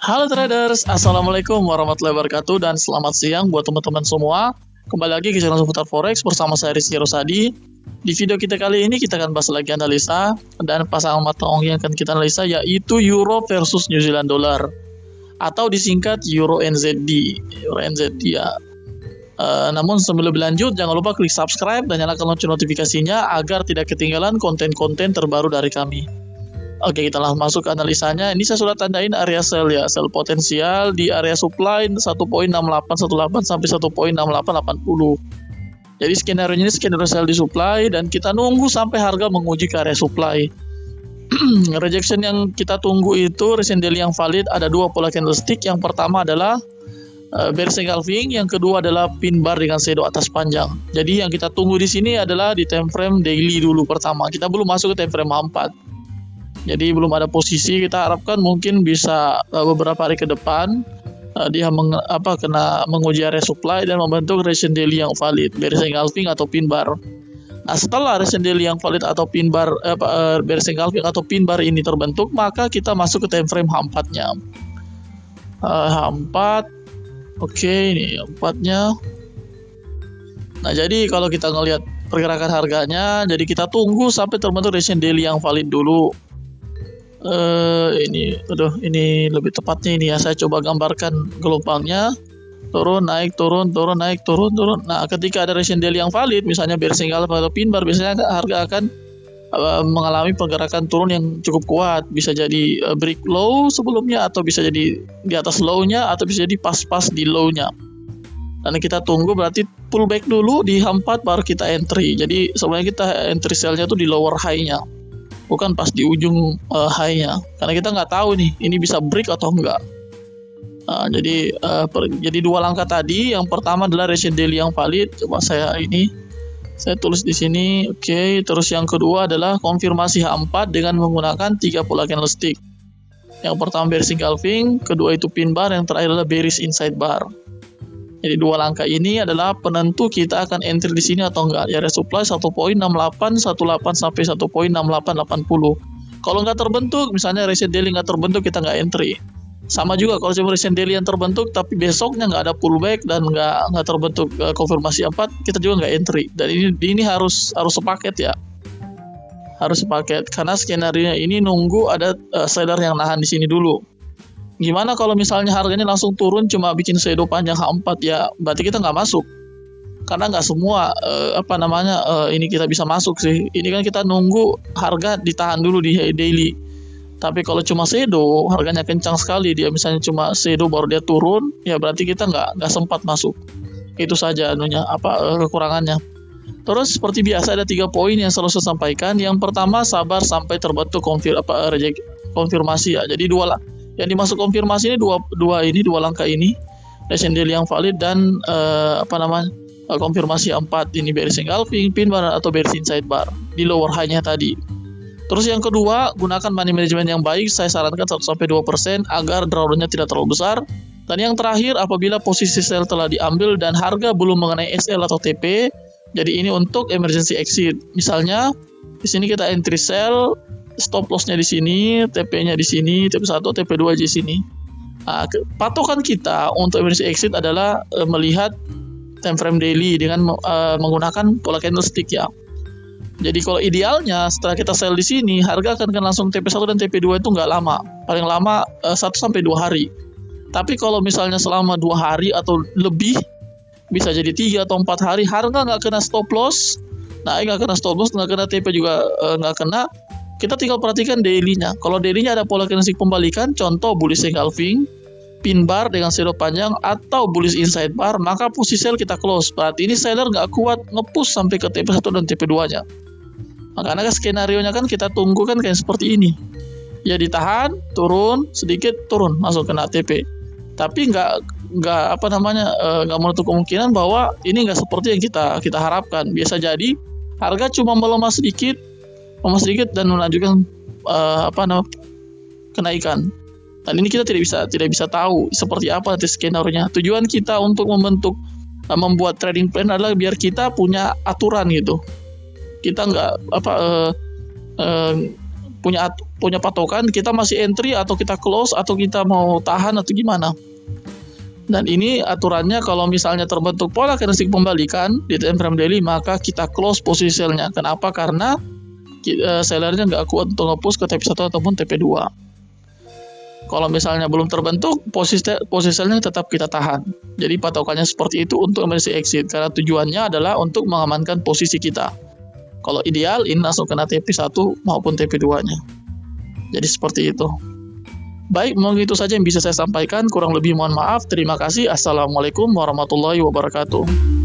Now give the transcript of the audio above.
Halo traders, assalamualaikum warahmatullahi wabarakatuh dan selamat siang buat teman-teman semua. Kembali lagi ke channel seputar forex bersama saya Rizky Rosadi. Di video kita kali ini kita akan bahas lagi analisa dan pasangan mata uang yang akan kita analisa yaitu Euro versus New Zealand Dollar atau disingkat Euro NZD. Euro NZD ya. Namun sebelum lebih lanjut jangan lupa klik subscribe dan nyalakan lonceng notifikasinya agar tidak ketinggalan konten-konten terbaru dari kami. Oke, kita langsung masuk ke analisanya. Ini saya sudah tandain area sell ya, sell potensial di area supply 1.6818 sampai 1.6880. Jadi skenario ini skenario sell di supply dan kita nunggu sampai harga menguji ke area supply. Rejection yang kita tunggu itu recent daily yang valid ada dua pola candlestick. Yang pertama adalah bearish engulfing, yang kedua adalah pin bar dengan shadow atas panjang. Jadi yang kita tunggu di sini adalah di time frame daily dulu pertama. Kita belum masuk ke time frame 4. Jadi belum ada posisi, kita harapkan mungkin bisa beberapa hari ke depan dia kena menguji area supply dan membentuk recent daily yang valid, bearish engulfing atau pin bar. Nah, setelah recent daily yang valid atau pin bar bearish engulfing atau pin bar ini terbentuk, maka kita masuk ke time frame H4-nya. H4. Oke, ini H4-nya. Nah, jadi kalau kita ngelihat pergerakan harganya, jadi kita tunggu sampai terbentuk recent daily yang valid dulu. Ini lebih tepatnya ini ya, saya coba gambarkan gelombangnya, turun naik turun turun naik turun turun. Nah, ketika ada recent daily yang valid misalnya bearish engulfing atau pin bar, biasanya harga akan mengalami pergerakan turun yang cukup kuat, bisa jadi break low sebelumnya atau bisa jadi di atas low-nya atau bisa jadi pas-pas di low-nya. Dan kita tunggu berarti pullback dulu di H4 baru kita entry. Jadi sebenarnya kita entry sell-nya tuh di lower high-nya, bukan pas di ujung high-nya, karena kita nggak tahu nih ini bisa break atau enggak. Jadi dua langkah tadi, yang pertama adalah recent daily yang valid. Coba saya tulis di sini. Oke, terus yang kedua adalah konfirmasi H4 dengan menggunakan 3 pola candlestick. Yang pertama bearish engulfing, kedua itu pin bar, yang terakhir adalah bearish inside bar. Jadi dua langkah ini adalah penentu kita akan entry di sini atau enggak. Ya, resupply 1.6818 sampai 1.6880. Kalau nggak terbentuk, misalnya recent daily nggak terbentuk, kita nggak entry. Sama juga kalau cuma recent daily yang terbentuk tapi besoknya nggak ada pullback dan nggak terbentuk konfirmasi 4, kita juga nggak entry. Dan ini harus sepaket ya. Harus sepaket karena skenario ini nunggu ada seller yang nahan di sini dulu. Gimana kalau misalnya harganya langsung turun cuma bikin shadow panjang H4, ya berarti kita nggak masuk, karena nggak semua ini kita bisa masuk sih. Ini kan kita nunggu harga ditahan dulu di daily. Tapi kalau cuma shadow, harganya kencang sekali, dia misalnya cuma shadow baru dia turun, ya berarti kita nggak sempat masuk. Itu saja kekurangannya. Terus seperti biasa ada 3 poin yang selalu saya sampaikan. Yang pertama, sabar sampai terbentuk konfirmasi ya. Jadi yang dimasuk konfirmasi ini dua langkah ini, recent daily yang valid dan konfirmasi 4 ini bearish engulfing, pin bar atau bearish inside bar di lower high-nya tadi. Terus yang kedua, gunakan money management yang baik. Saya sarankan 1-2% agar drawdown-nya tidak terlalu besar. Dan yang terakhir, apabila posisi sell telah diambil dan harga belum mengenai SL atau TP, jadi ini untuk emergency exit. Misalnya di sini kita entry sell, stop loss-nya di sini, TP-nya di sini, TP1, TP2 di sini. Nah, patokan kita untuk emergency exit adalah melihat time frame daily dengan menggunakan pola candlestick ya. Jadi kalau idealnya setelah kita sell di sini, harga akan langsung TP1 dan TP2 itu nggak lama, paling lama 1-2 hari. Tapi kalau misalnya selama 2 hari atau lebih, bisa jadi 3 atau 4 hari, harga nggak kena stop loss, nggak kena stop loss, nggak kena TP juga nggak kena. Kita tinggal perhatikan daily-nya. Kalau daily-nya ada pola candlestick pembalikan, contoh bullish engulfing, pin bar dengan shadow panjang atau bullish inside bar, maka posisi sell kita close. Berarti ini seller nggak kuat nge-push sampai ke TP1 dan TP2-nya. Makanya skenario-nya kan kita tunggu kan kayak seperti ini. Ya ditahan, turun sedikit, turun masuk kena TP. Tapi nggak menutup kemungkinan bahwa ini nggak seperti yang kita harapkan. Biasa jadi harga cuma melemah sedikit dan melanjutkan kenaikan. Dan ini kita tidak bisa tahu seperti apa nanti skenario-nya. Tujuan kita untuk membuat trading plan adalah biar kita punya aturan gitu. Kita nggak punya patokan kita masih entry atau kita close atau kita mau tahan atau gimana. Dan ini aturannya kalau misalnya terbentuk pola candlestick pembalikan di time frame daily, maka kita close posisi sell-nya. Kenapa? Karena sellernya nggak kuat untuk nge-push ke TP1 ataupun TP2. Kalau misalnya belum terbentuk, posisi sell-nya tetap kita tahan. Jadi patokannya seperti itu untuk emergency exit, karena tujuannya adalah untuk mengamankan posisi kita. Kalau ideal, ini langsung kena TP1 maupun TP2-nya. Jadi seperti itu. Baik, mungkin itu saja yang bisa saya sampaikan. Kurang lebih mohon maaf. Terima kasih. Assalamualaikum warahmatullahi wabarakatuh.